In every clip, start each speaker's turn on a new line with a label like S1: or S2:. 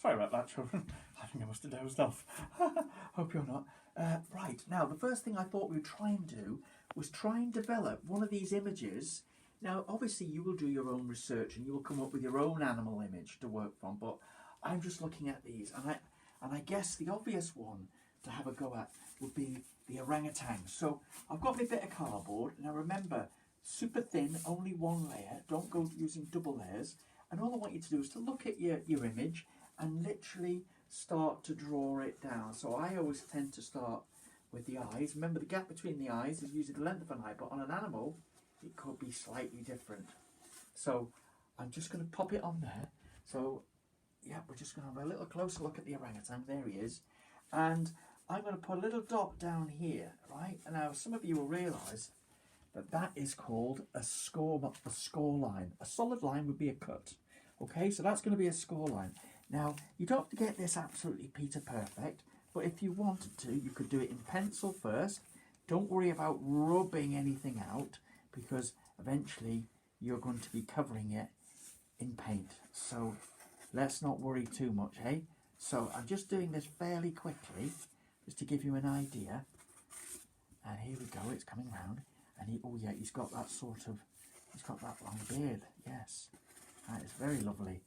S1: Sorry about that, children. I think I must have dozed off. Hope you're not. Right, now the first thing I thought we'd try and do was try and develop one of these images. Now, obviously, you will do your own research and you will come up with your own animal image to work from, but I'm just looking at these, and I guess the obvious one to have a go at would be the orangutan. So I've got my bit of cardboard. Now remember, super thin, only one layer. Don't go using double layers. And all I want you to do is to look at your image and literally start to draw it down. So I always tend to start with the eyes. Remember, the gap between the eyes is usually the length of an eye, but on an animal, it could be slightly different. So I'm just going to pop it on there. So yeah, we're just going to have a little closer look at the orangutan. There he is. And I'm going to put a little dot down here, right? And now some of you will realise that that is called a score line. A solid line would be a cut. Okay, so that's going to be a score line. Now, you don't have to get this absolutely Peter perfect, but if you wanted to, you could do it in pencil first. Don't worry about rubbing anything out, because eventually you're going to be covering it in paint. So let's not worry too much, eh? So I'm just doing this fairly quickly, just to give you an idea. And here we go, it's coming round. And oh yeah, he's got that long beard, yes. That is very lovely.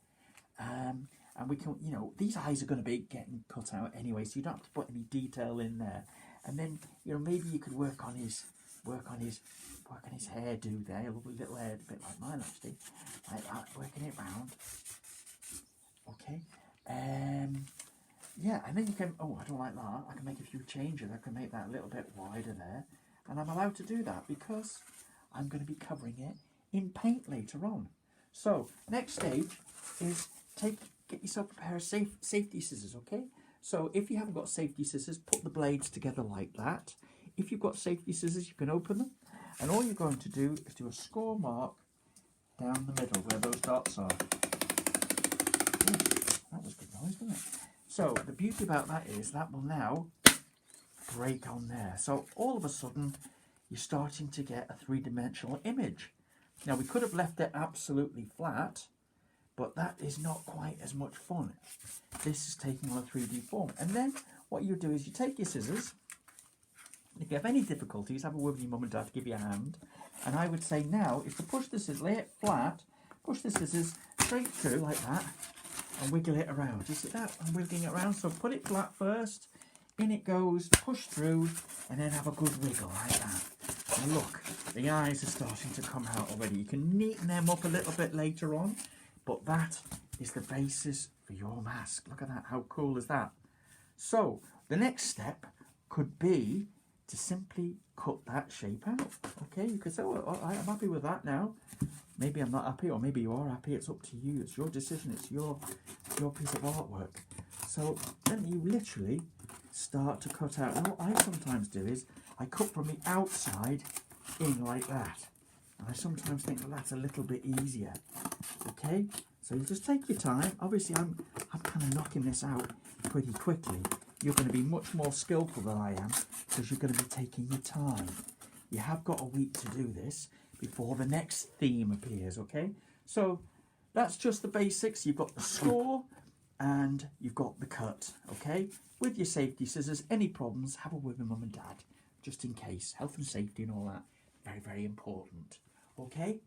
S1: And we can, these eyes are going to be getting cut out anyway, so you don't have to put any detail in there. And then, maybe you could work on his hairdo there, a lovely little hair, a bit like mine actually, like that, working it round. Okay. Yeah, and then you can, I don't like that, I can make a few changes. I can make that a little bit wider there, and I'm allowed to do that because I'm going to be covering it in paint later on. So next stage is get yourself a pair of safety scissors, okay? So if you haven't got safety scissors, put the blades together like that. If you've got safety scissors, you can open them, and all you're going to do is do a score mark down the middle where those dots are. Ooh, that was good noise, wasn't it? So the beauty about that is that will now break on there. So all of a sudden, you're starting to get a three-dimensional image. Now, we could have left it absolutely flat, but that is not quite as much fun. This is taking on a 3D form. And then what you do is you take your scissors. If you have any difficulties, have a word with your mum and dad to give you a hand. And I would say now is to push the scissors, lay it flat, push the scissors straight through like that, and wiggle it around. You see that? I'm wiggling it around. So put it flat first, in it goes, push through, and then have a good wiggle like that. And look, the eyes are starting to come out already. You can neaten them up a little bit later on, but that is the basis for your mask. Look at that. How cool is that? So the next step could be to simply cut that shape out. Okay, you could say, well, I'm happy with that now. Maybe I'm not happy, or maybe you are happy. It's up to you. It's your decision. It's your piece of artwork. So then you literally start to cut out. And what I sometimes do is I cut from the outside in like that. And I sometimes think, well, that's a little bit easier. Okay, so you just take your time. Obviously, I'm kind of knocking this out pretty quickly. You're going to be much more skillful than I am because you're going to be taking your time. You have got a week to do this before the next theme appears, okay? So that's just the basics. You've got the score and you've got the cut, okay? With your safety scissors, any problems, have a word with mum and dad, just in case. Health and safety and all that, very, very important, okay?